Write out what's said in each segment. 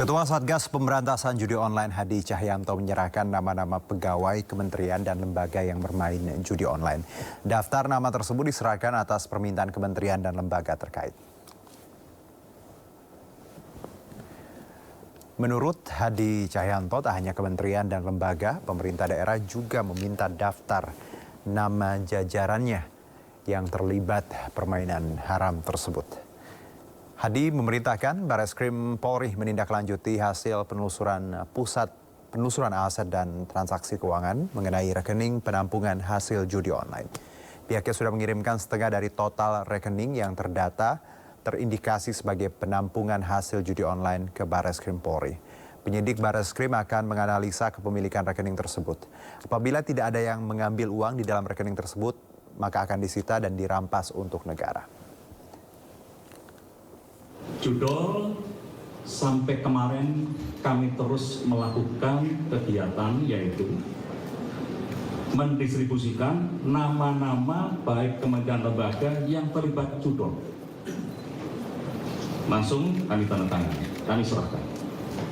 Ketua Satgas Pemberantasan Judi Online Hadi Cahyanto menyerahkan nama-nama pegawai kementerian dan lembaga yang bermain judi online. Daftar nama tersebut diserahkan atas permintaan kementerian dan lembaga terkait. Menurut Hadi Cahyanto, tak hanya kementerian dan lembaga, pemerintah daerah juga meminta daftar nama jajarannya yang terlibat permainan haram tersebut. Hadi memerintahkan Bareskrim Polri menindaklanjuti hasil penelusuran pusat penelusuran aset dan transaksi keuangan mengenai rekening penampungan hasil judi online. Pihaknya sudah mengirimkan setengah dari total rekening yang terindikasi sebagai penampungan hasil judi online ke Bareskrim Polri. Penyidik Bareskrim akan menganalisa kepemilikan rekening tersebut. Apabila tidak ada yang mengambil uang di dalam rekening tersebut, maka akan disita dan dirampas untuk negara. Judul sampai kemarin kami terus melakukan kegiatan yaitu mendistribusikan nama-nama baik kementerian lembaga yang terlibat judul. Langsung kami tanda tangan, kami serahkan.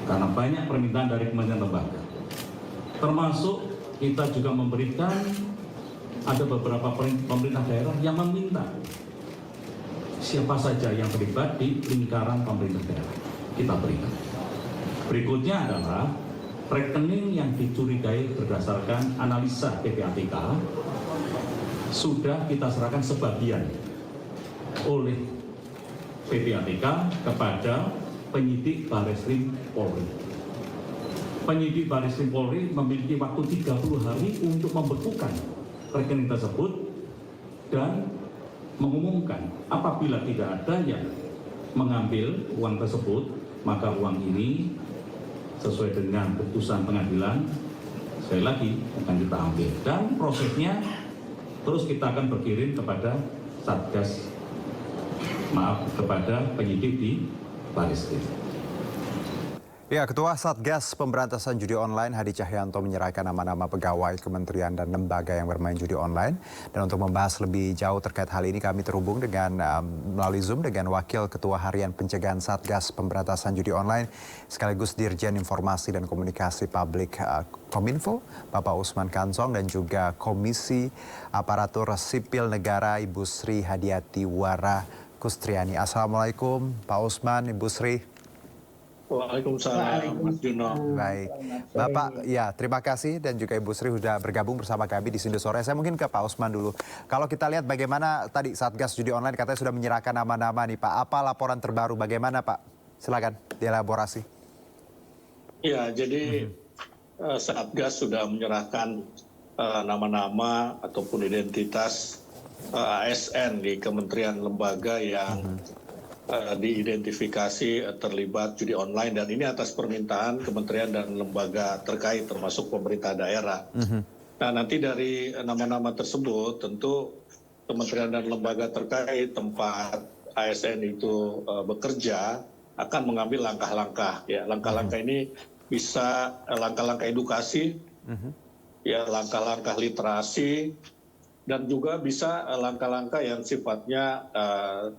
Karena banyak permintaan dari kementerian lembaga. Termasuk kita juga memberikan ada beberapa pemerintah daerah yang meminta siapa saja yang terlibat di lingkaran pemerintah daerah, kita berikan. Berikutnya adalah rekening yang dicurigai berdasarkan analisa PPATK sudah kita serahkan sebagian oleh PPATK kepada penyidik Bareskrim Polri. Penyidik Bareskrim Polri memiliki waktu 30 hari untuk membekukan rekening tersebut dan mengumumkan apabila tidak ada yang mengambil uang tersebut, maka uang ini sesuai dengan putusan pengadilan sekali lagi akan kita ambil dan prosesnya terus kita akan berkirim kepada kepada penyidik di Bareskrim. Ya, Ketua Satgas Pemberantasan Judi Online Hadi Cahyanto menyerahkan nama-nama pegawai kementerian dan lembaga yang bermain judi online. Dan untuk membahas lebih jauh terkait hal ini kami terhubung dengan melalui Zoom dengan Wakil Ketua Harian Pencegahan Satgas Pemberantasan Judi Online sekaligus Dirjen Informasi dan Komunikasi Publik Kominfo, Bapak Usman Kansong, dan juga Komisi Aparatur Sipil Negara Ibu Sri Hadiati Wara Kustriani. Assalamualaikum Pak Usman, Ibu Sri. Waalaikumsalam, Mas Juno. Baik, Bapak, ya terima kasih dan juga Ibu Sri sudah bergabung bersama kami di Sindo Sore. Saya mungkin ke Pak Usman dulu. Kalau kita lihat bagaimana tadi Satgas Judi Online katanya sudah menyerahkan nama-nama nih Pak. Apa laporan terbaru? Bagaimana Pak? Silakan dielaborasi. Ya, jadi Satgas sudah menyerahkan nama-nama ataupun identitas ASN di kementerian lembaga yang diidentifikasi terlibat judi online dan ini atas permintaan kementerian dan lembaga terkait termasuk pemerintah daerah. Nah, nanti dari nama-nama tersebut tentu kementerian dan lembaga terkait tempat ASN itu bekerja akan mengambil langkah-langkah. Ya, langkah-langkah ini bisa langkah-langkah edukasi, ya langkah-langkah literasi, dan juga bisa langkah-langkah yang sifatnya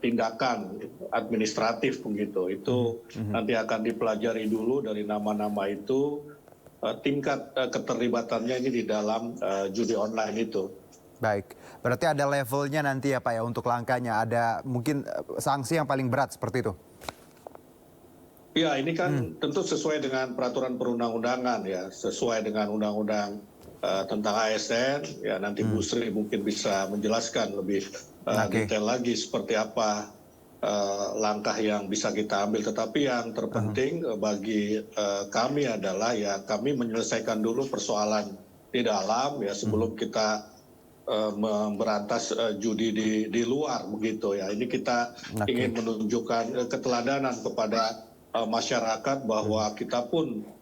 tindakan administratif begitu. Itu nanti akan dipelajari dulu dari nama-nama itu tingkat keterlibatannya ini di dalam judi online itu. Baik, berarti ada levelnya nanti ya Pak ya untuk langkahnya. Ada mungkin sanksi yang paling berat seperti itu? Ya, ini kan tentu sesuai dengan peraturan perundang-undangan ya, sesuai dengan undang-undang tentang ASN, ya nanti Bu Sri mungkin bisa menjelaskan lebih detail lagi seperti apa langkah yang bisa kita ambil. Tetapi yang terpenting bagi kami adalah ya kami menyelesaikan dulu persoalan di dalam ya sebelum kita memberantas judi di luar begitu ya. Ini kita ingin menunjukkan keteladanan kepada masyarakat bahwa kita pun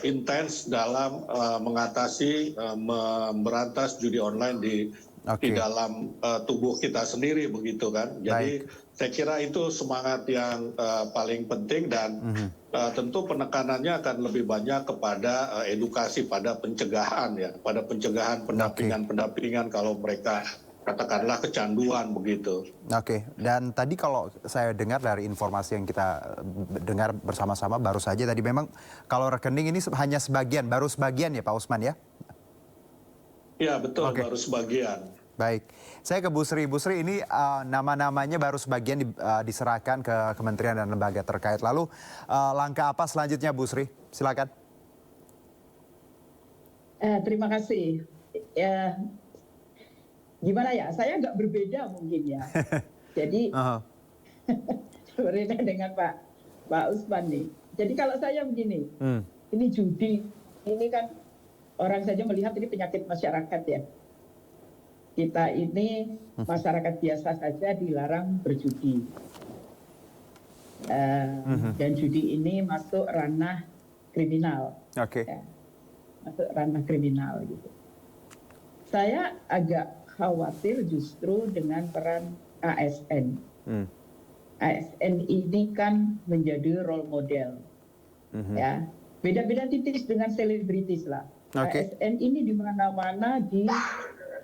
intens dalam mengatasi memberantas judi online di dalam tubuh kita sendiri begitu kan. Jadi saya kira itu semangat yang paling penting dan tentu penekanannya akan lebih banyak kepada edukasi pada pencegahan ya, pada pencegahan pendampingan kalau mereka katakanlah kecanduan begitu. Oke, dan tadi kalau saya dengar dari informasi yang kita dengar bersama-sama baru saja tadi memang kalau rekening ini hanya sebagian, baru sebagian ya Pak Usman ya? Ya betul, Oke. baru sebagian. Baik, saya ke Bu Sri. Bu Sri, ini nama-namanya baru sebagian diserahkan ke kementerian dan lembaga terkait. Lalu langkah apa selanjutnya Bu Sri? Silakan. Terima kasih. Gimana ya, saya nggak berbeda mungkin ya. Jadi berbeda dengan Pak Usman nih. Jadi kalau saya begini, ini judi, ini kan orang saja melihat ini penyakit masyarakat ya. Kita ini masyarakat biasa saja dilarang berjudi. Dan judi ini masuk ranah kriminal. Oke. Ya, masuk ranah kriminal gitu. Saya agak khawatir justru dengan peran ASN. ASN ini kan menjadi role model. Ya, beda-beda tipis dengan selebritis lah. Oke. ASN ini di mana-mana di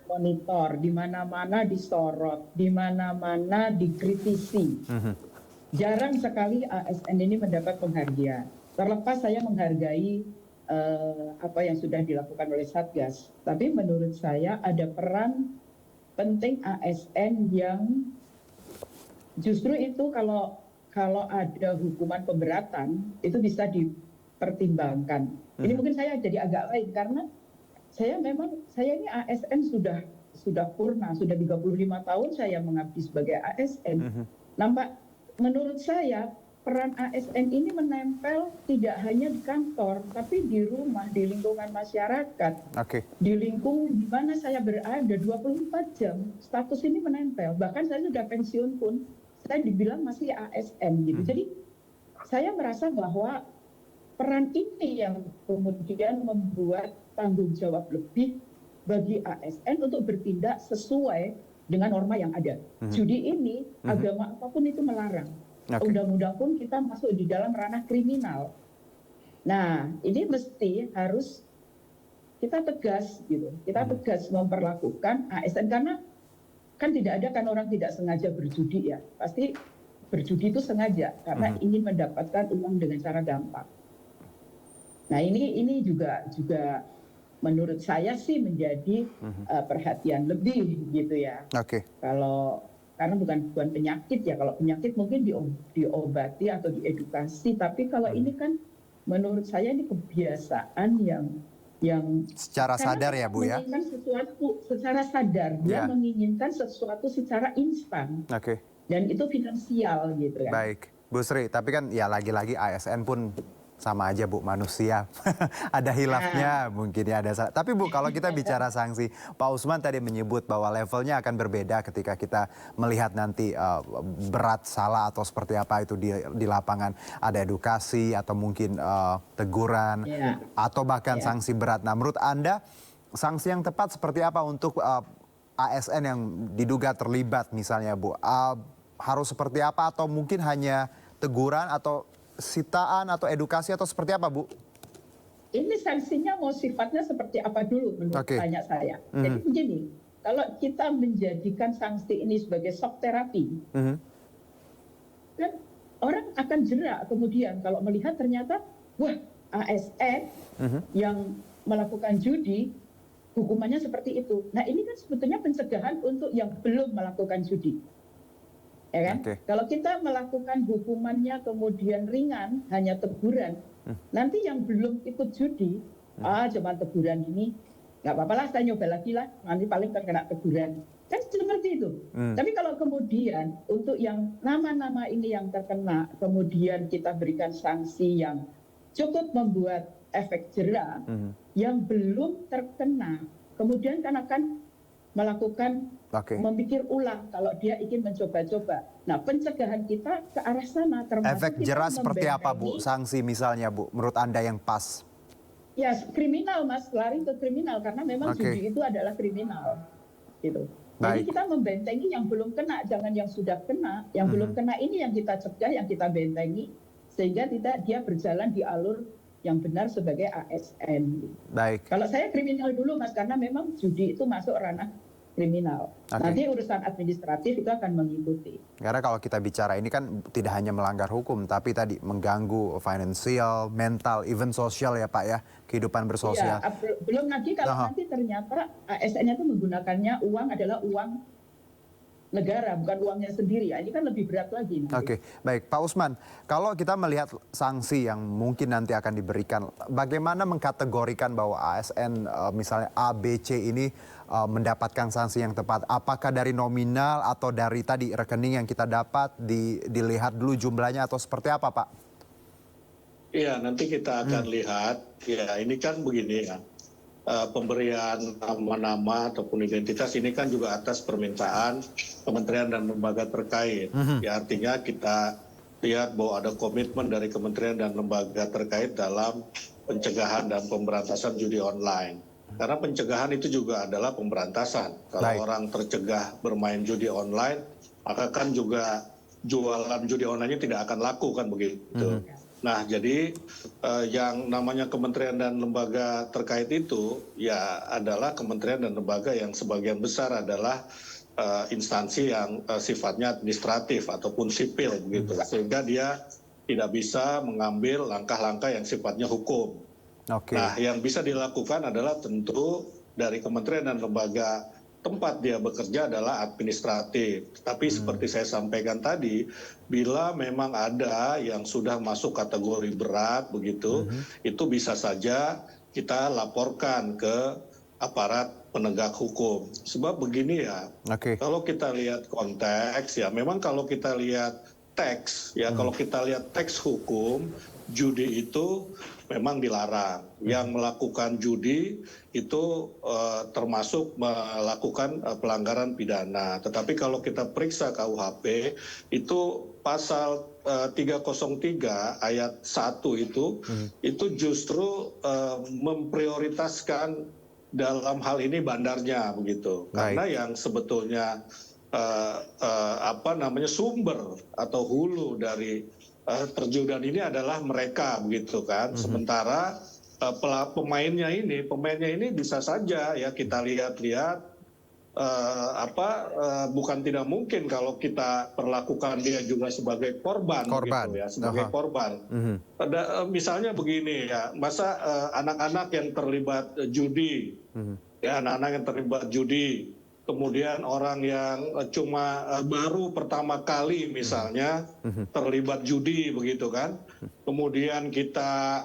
monitor, di mana-mana disorot, di mana-mana dikritisi. Jarang sekali ASN ini mendapat penghargaan. Terlepas saya menghargai apa yang sudah dilakukan oleh Satgas, tapi menurut saya ada peran penting ASN yang justru itu kalau ada hukuman pemberatan itu bisa dipertimbangkan. Ini mungkin saya jadi agak lain karena saya ini ASN sudah purna, sudah 35 tahun saya mengabdi sebagai ASN. Menurut saya peran ASN ini menempel tidak hanya di kantor, tapi di rumah, di lingkungan masyarakat. Di lingkungan di mana saya berada 24 jam, status ini menempel. Bahkan saya sudah pensiun pun, saya dibilang masih ASN gitu. Jadi saya merasa bahwa peran ini yang kemudian membuat tanggung jawab lebih bagi ASN untuk bertindak sesuai dengan norma yang ada. Judi ini, agama apapun itu melarang. Undang-undang pun kita masuk di dalam ranah kriminal. Nah, ini mesti harus kita tegas gitu. Kita tegas memperlakukan ASN karena kan tidak ada kan orang tidak sengaja berjudi ya. Pasti berjudi itu sengaja karena ingin mendapatkan uang dengan cara gampang. Nah, ini juga menurut saya sih menjadi perhatian lebih gitu ya. Karena bukan penyakit ya. Kalau penyakit mungkin diobati atau diedukasi, tapi kalau ini kan menurut saya ini kebiasaan yang secara sadar ya Bu ya. Menginginkan sesuatu secara sadar, dia menginginkan sesuatu secara instan. Dan itu finansial gitu kan. Baik, Bu Sri, tapi kan ya lagi-lagi ASN pun sama aja Bu, manusia. Ada hilafnya mungkin ya ada. Tapi Bu, kalau kita bicara sanksi, Pak Usman tadi menyebut bahwa levelnya akan berbeda ketika kita melihat nanti berat salah atau seperti apa itu di lapangan. Ada edukasi atau mungkin teguran atau bahkan sanksi berat. Nah, menurut Anda sanksi yang tepat seperti apa untuk ASN yang diduga terlibat misalnya Bu? Harus seperti apa atau mungkin hanya teguran atau sitaan atau edukasi atau seperti apa Bu? Ini sanksinya mau sifatnya seperti apa dulu menurut tanya saya. Jadi begini, kalau kita menjadikan sanksi ini sebagai shock terapi, kan orang akan jerak kemudian kalau melihat ternyata, wah ASN yang melakukan judi, hukumannya seperti itu. Nah ini kan sebetulnya pencegahan untuk yang belum melakukan judi. Ya kan? Kalau kita melakukan hukumannya kemudian ringan, hanya teguran, nanti yang belum ikut judi, cuma teguran ini, nggak apa-apa lah, saya nyoba lagi lah, nanti paling terkena teguran. Kan seperti itu. Tapi kalau kemudian untuk yang nama-nama ini yang terkena, kemudian kita berikan sanksi yang cukup membuat efek jera, yang belum terkena, kemudian kan akan melakukan memikir ulang kalau dia ingin mencoba-coba. Nah, pencegahan kita ke arah sana termasuk efek jera seperti apa Bu? Sanksi misalnya Bu, menurut Anda yang pas? Ya, kriminal Mas, lari ke kriminal karena memang judi itu adalah kriminal. Gitu. Jadi kita membentengi yang belum kena, jangan yang sudah kena. Yang belum kena ini yang kita cegah, yang kita bentengi sehingga tidak dia berjalan di alur yang benar sebagai ASN. Kalau saya kriminal dulu Mas, karena memang judi itu masuk ranah kriminal. Oke. Nanti urusan administratif itu akan mengikuti. Karena kalau kita bicara ini kan tidak hanya melanggar hukum, tapi tadi mengganggu finansial, mental, even sosial ya Pak ya, kehidupan bersosial. Iya, belum lagi kalau nanti ternyata ASN-nya itu menggunakannya uang adalah uang negara, bukan uangnya sendiri. Ini kan lebih berat lagi. Oke, baik Pak Usman, kalau kita melihat sanksi yang mungkin nanti akan diberikan, bagaimana mengkategorikan bahwa ASN misalnya A, B, C ini mendapatkan sanksi yang tepat? Apakah dari nominal atau dari tadi rekening yang kita dapat, dilihat dulu jumlahnya atau seperti apa Pak? Iya, nanti kita akan lihat. Ya, ini kan begini ya. Pemberian nama-nama ataupun identitas ini kan juga atas permintaan kementerian dan lembaga terkait. Ya, artinya kita lihat bahwa ada komitmen dari kementerian dan lembaga terkait dalam pencegahan dan pemberantasan judi online. Karena pencegahan itu juga adalah pemberantasan. Kalau orang tercegah bermain judi online, maka kan juga jualan judi online-nya tidak akan laku kan begitu. Nah, jadi yang namanya kementerian dan lembaga terkait itu ya adalah kementerian dan lembaga yang sebagian besar adalah instansi yang sifatnya administratif ataupun sipil begitu, sehingga dia tidak bisa mengambil langkah-langkah yang sifatnya hukum. Nah, yang bisa dilakukan adalah tentu dari kementerian dan lembaga tempat dia bekerja adalah administratif. Tapi seperti saya sampaikan tadi, bila memang ada yang sudah masuk kategori berat begitu, itu bisa saja kita laporkan ke aparat penegak hukum. Sebab begini ya, kalau kita lihat konteks ya, memang kalau kita lihat teks ya, kalau kita lihat teks hukum, judi itu memang dilarang. Yang melakukan judi itu termasuk melakukan pelanggaran pidana. Tetapi kalau kita periksa KUHP, itu pasal 303 ayat 1 itu justru memprioritaskan dalam hal ini bandarnya begitu. Karena yang sebetulnya sumber atau hulu dari perjudian ini adalah mereka begitu kan. Sementara pemainnya ini bisa saja ya kita lihat bukan tidak mungkin kalau kita perlakukan dia juga sebagai korban. Gitu ya, sebagai korban. Misalnya begini ya, masa anak-anak yang terlibat judi, ya anak-anak yang terlibat judi, kemudian orang yang cuma baru pertama kali misalnya terlibat judi begitu kan, kemudian kita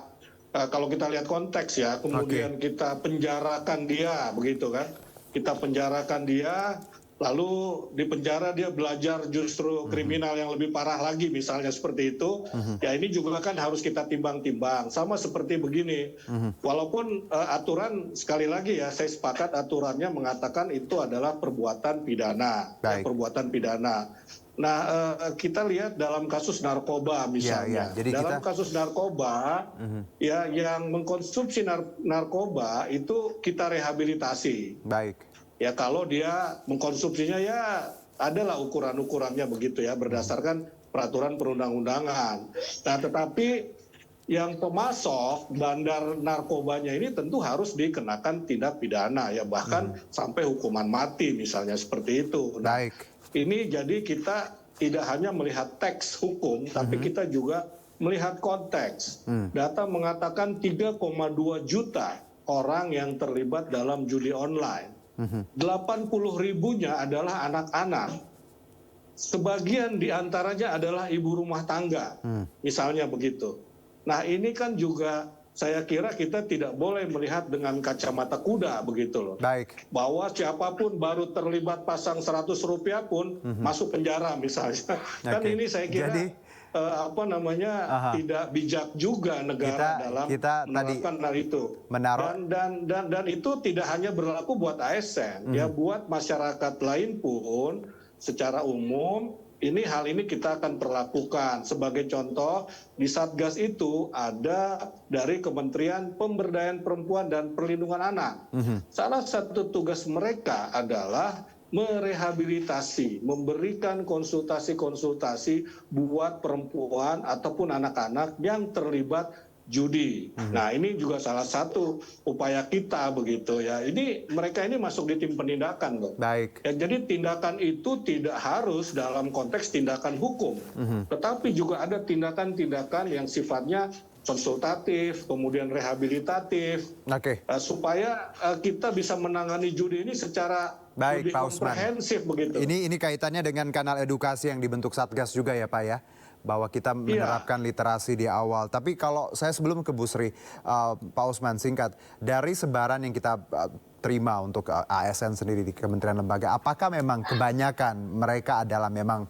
kalau kita lihat konteks ya, kemudian kita penjarakan dia begitu kan, kita penjarakan dia, lalu di penjara dia belajar justru kriminal yang lebih parah lagi misalnya seperti itu, ya ini juga kan harus kita timbang-timbang. Sama seperti begini, walaupun aturan sekali lagi ya, saya sepakat aturannya mengatakan itu adalah perbuatan pidana, ya, perbuatan pidana. Nah, kita lihat dalam kasus narkoba misalnya, dalam kasus narkoba, ya yang mengkonsumsi narkoba itu kita rehabilitasi. Ya kalau dia mengkonsumsinya ya adalah ukuran-ukurannya begitu ya, berdasarkan peraturan perundang-undangan. Nah, tetapi yang pemasok bandar narkobanya ini tentu harus dikenakan tindak pidana ya, bahkan sampai hukuman mati misalnya seperti itu. Nah, ini jadi kita tidak hanya melihat teks hukum, tapi kita juga melihat konteks. Data mengatakan 3,2 juta orang yang terlibat dalam judi online. 80.000-nya adalah anak-anak. Sebagian diantaranya adalah ibu rumah tangga, misalnya begitu. Nah ini kan juga saya kira kita tidak boleh melihat dengan kacamata kuda begitu loh. Bahwa siapapun baru terlibat pasang 100 rupiah pun masuk penjara misalnya. Kan ini saya kira tidak bijak juga negara dalam menerapkan hal itu. Dan itu tidak hanya berlaku buat ASN, ya buat masyarakat lain pun secara umum. Hal ini kita akan perlakukan. Sebagai contoh, di Satgas itu ada dari Kementerian Pemberdayaan Perempuan dan Perlindungan Anak. Salah satu tugas mereka adalah merehabilitasi, memberikan konsultasi-konsultasi buat perempuan ataupun anak-anak yang terlibat judi. Nah, ini juga salah satu upaya kita begitu ya. Ini mereka ini masuk di tim penindakan loh. Baik. Ya, jadi tindakan itu tidak harus dalam konteks tindakan hukum, tetapi juga ada tindakan-tindakan yang sifatnya konsultatif, kemudian rehabilitatif, supaya kita bisa menangani judi ini secara baik, lebih Pak Usman. komprehensif begitu. Ini kaitannya dengan kanal edukasi yang dibentuk Satgas juga ya Pak ya, bahwa kita menerapkan literasi di awal. Tapi kalau saya sebelum ke Bu Sri, Pak Usman singkat, dari sebaran yang kita terima untuk ASN sendiri di Kementerian Lembaga, apakah memang kebanyakan mereka adalah memang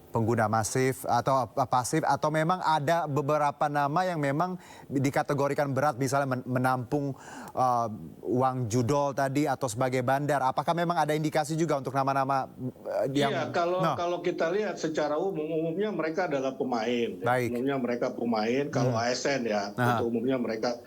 pengguna masif atau pasif, atau memang ada beberapa nama yang memang dikategorikan berat, misalnya menampung uang judol tadi atau sebagai bandar? Apakah memang ada indikasi juga untuk nama-nama yang... Iya, kalau kita lihat secara umumnya mereka adalah pemain. Baik. Umumnya mereka pemain, kalau ASN ya, itu umumnya mereka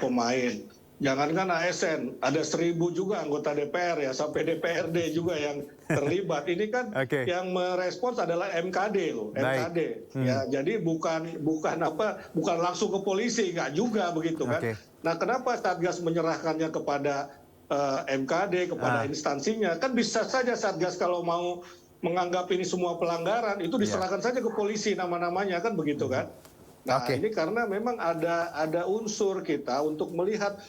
pemain. Jangankan ASN, ada 1.000 juga anggota DPR ya, sampai DPRD juga yang terlibat. Ini kan yang merespons adalah MKD loh, MKD. Ya, jadi bukan langsung ke polisi, nggak juga begitu kan. Nah, kenapa Satgas menyerahkannya kepada MKD, kepada instansinya? Kan bisa saja Satgas kalau mau menganggap ini semua pelanggaran, itu diserahkan saja ke polisi nama-namanya, kan begitu kan. Nah, ini karena memang ada unsur kita untuk melihat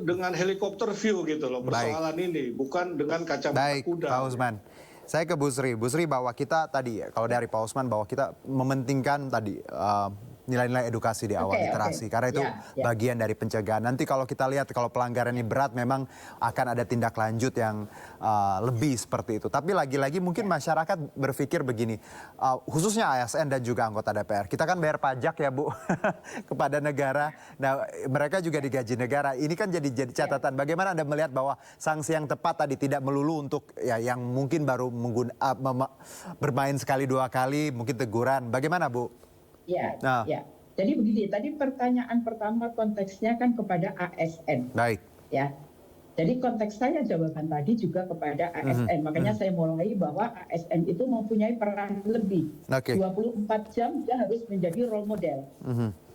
dengan helikopter view gitu loh persoalan ini, bukan dengan kacamata kuda. Pak Usman, saya ke Bu Sri. Bu Sri, bahwa kita tadi, kalau dari Pak Usman, bahwa kita mementingkan tadi nilai-nilai edukasi di awal, literasi, karena itu bagian dari pencegahan. Nanti kalau kita lihat, kalau pelanggaran ini berat, memang akan ada tindak lanjut yang lebih seperti itu. Tapi lagi-lagi mungkin masyarakat berpikir begini, khususnya ASN dan juga anggota DPR. Kita kan bayar pajak ya Bu, kepada negara. Nah, mereka juga digaji negara. Ini kan jadi catatan. Bagaimana Anda melihat bahwa sanksi yang tepat tadi tidak melulu untuk ya yang mungkin baru bermain sekali dua kali, mungkin teguran. Bagaimana Bu? Ya. Jadi begini, tadi pertanyaan pertama konteksnya kan kepada ASN. Baik. Ya. Jadi konteks saya jawaban tadi juga kepada ASN. Makanya saya mulai bahwa ASN itu mempunyai peran lebih. 24 jam dia harus menjadi role model.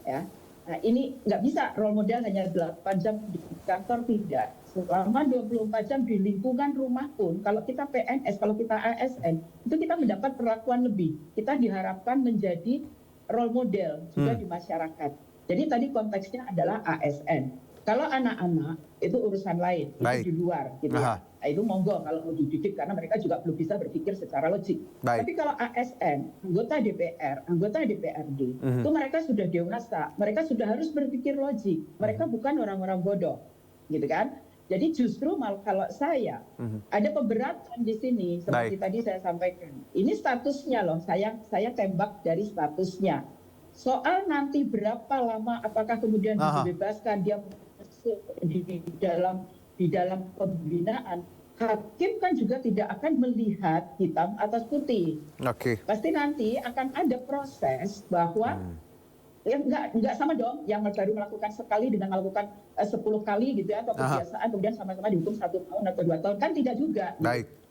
Ya. Nah, ini nggak bisa role model hanya 8 jam di kantor, tidak. Selama 24 jam di lingkungan rumah pun, kalau kita PNS, kalau kita ASN, itu kita mendapat perlakuan lebih. Kita diharapkan menjadi role model juga di masyarakat. Jadi tadi konteksnya adalah ASN. Kalau anak-anak itu urusan lain, itu di luar gitu ya. Nah, itu monggo kalau mau dididik karena mereka juga belum bisa berpikir secara logik. Tapi kalau ASN, anggota DPR, anggota DPRD, itu mereka sudah dewasa, mereka sudah harus berpikir logik. Mereka bukan orang-orang bodoh, gitu kan? Jadi justru kalau saya ada pemberatan di sini seperti tadi saya sampaikan. Ini statusnya loh, saya tembak dari statusnya. Soal nanti berapa lama, apakah kemudian dibebaskan dia masuk di dalam pembinaan, hakim kan juga tidak akan melihat hitam atas putih. Pasti nanti akan ada proses bahwa ya nggak sama dong yang baru melakukan sekali dengan melakukan 10 kali gitu ya, atau kebiasaan kemudian sama-sama dihukum 1 tahun atau 2 tahun, kan tidak juga.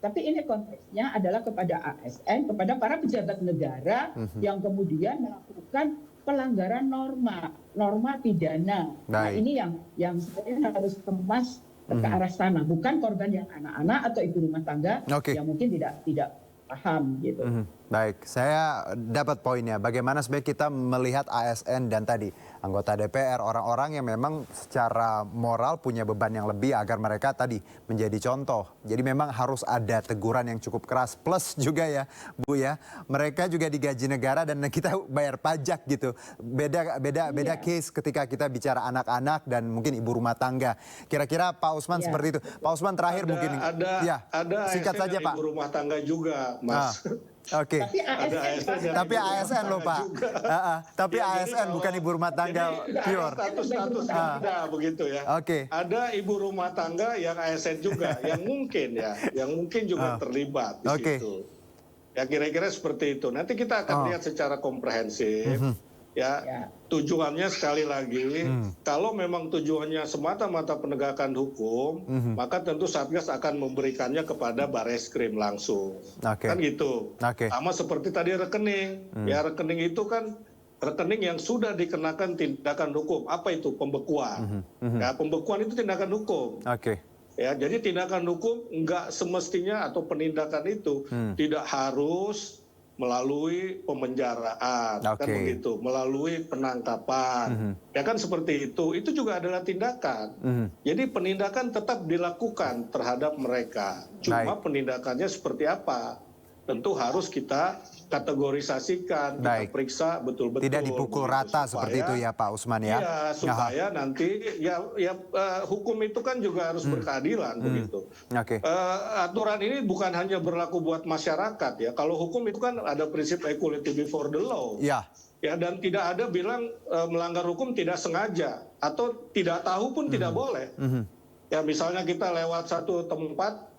Tapi ini konteksnya adalah kepada ASN, kepada para pejabat negara yang kemudian melakukan pelanggaran norma pidana. Nah ini yang sebenarnya harus kemas ke arah sana, bukan korban yang anak-anak atau ibu rumah tangga yang mungkin tidak paham gitu. Baik, saya dapat poinnya. Bagaimana sebenarnya kita melihat ASN dan tadi anggota DPR, orang-orang yang memang secara moral punya beban yang lebih agar mereka tadi menjadi contoh. Jadi memang harus ada teguran yang cukup keras. Plus juga ya Bu ya, mereka juga digaji negara dan kita bayar pajak gitu. Beda case ketika kita bicara anak-anak dan mungkin ibu rumah tangga. Kira-kira Pak Usman seperti itu. Pak Usman terakhir mungkin. Ada singkat saja Pak. Ibu rumah tangga juga Mas. Tapi ASN loh Pak. Tapi ASN bukan ibu rumah tangga pure. Status ganda begitu ya. Ada ibu rumah tangga yang ASN juga, yang mungkin juga terlibat di situ. Ya kira-kira seperti itu. Nanti kita akan lihat secara komprehensif. Ya, tujuannya sekali lagi, kalau memang tujuannya semata-mata penegakan hukum, maka tentu Satgas akan memberikannya kepada Bareskrim langsung. Kan gitu. Sama seperti tadi rekening. Ya rekening itu kan rekening yang sudah dikenakan tindakan hukum. Apa itu pembekuan? Ya, pembekuan itu tindakan hukum. Oke. Ya, jadi tindakan hukum nggak semestinya atau penindakan itu tidak harus melalui pemenjaraan, kan Oke. begitu, melalui penangkapan, ya kan seperti itu. Itu juga adalah tindakan. Jadi penindakan tetap dilakukan terhadap mereka. Cuma penindakannya seperti apa? Tentu harus kita kategorisasikan, kita periksa betul-betul. Tidak dipukul rata seperti itu ya Pak Usman ya? Iya, supaya nanti hukum itu kan juga harus berkeadilan begitu. Oke. Aturan ini bukan hanya berlaku buat masyarakat ya. Kalau hukum itu kan ada prinsip equality before the law. Ya. Ya, dan tidak ada bilang melanggar hukum tidak sengaja atau tidak tahu pun tidak boleh. Ya, misalnya kita lewat satu tempat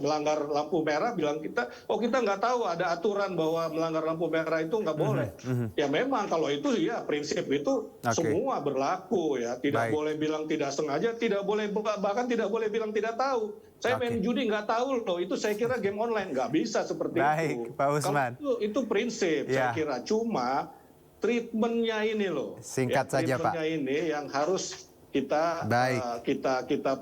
melanggar lampu merah, bilang kita nggak tahu ada aturan bahwa melanggar lampu merah itu nggak boleh. Ya memang kalau itu ya prinsip itu semua berlaku ya. Tidak boleh bilang tidak sengaja, tidak boleh, bahkan tidak boleh bilang tidak tahu. Saya main judi nggak tahu loh, itu saya kira game online, nggak bisa seperti itu. Pak Usman. Itu prinsip saya kira, cuma treatmentnya ini loh. Singkat saja Pak. Treatmentnya ini yang harus kita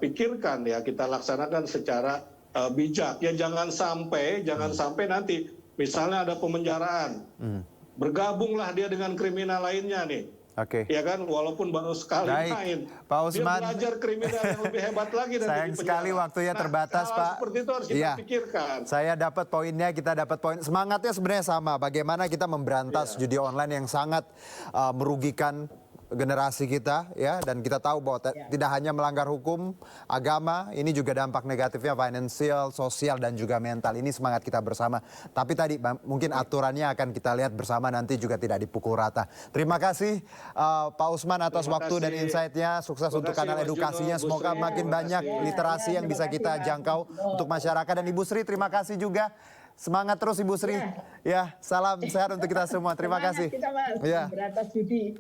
pikirkan ya, kita laksanakan secara bijak ya. Jangan sampai nanti misalnya ada pemenjaraan, bergabunglah dia dengan kriminal lainnya nih. Ya kan, walaupun baru sekali main. Pak Usman, dia belajar kriminal yang lebih hebat lagi nanti. Sayang sekali waktunya terbatas Pak. Seperti itu harus kita pikirkan. Saya dapat poinnya, kita dapat poin. Semangatnya sebenarnya sama. Bagaimana kita memberantas judi online yang sangat merugikan generasi kita ya, dan kita tahu bahwa tidak hanya melanggar hukum, agama, ini juga dampak negatifnya finansial, sosial dan juga mental. Ini semangat kita bersama. Tapi tadi mungkin aturannya akan kita lihat bersama, nanti juga tidak dipukul rata. Terima kasih Pak Usman atas waktu dan insight-nya. Sukses untuk kanal edukasinya. Semoga makin banyak literasi yang bisa kita jangkau untuk masyarakat. Dan Ibu Sri, terima kasih juga. Semangat terus Ibu Sri. Ya, salam sehat untuk kita semua. Terima kasih. Kita Mas, berantas judi.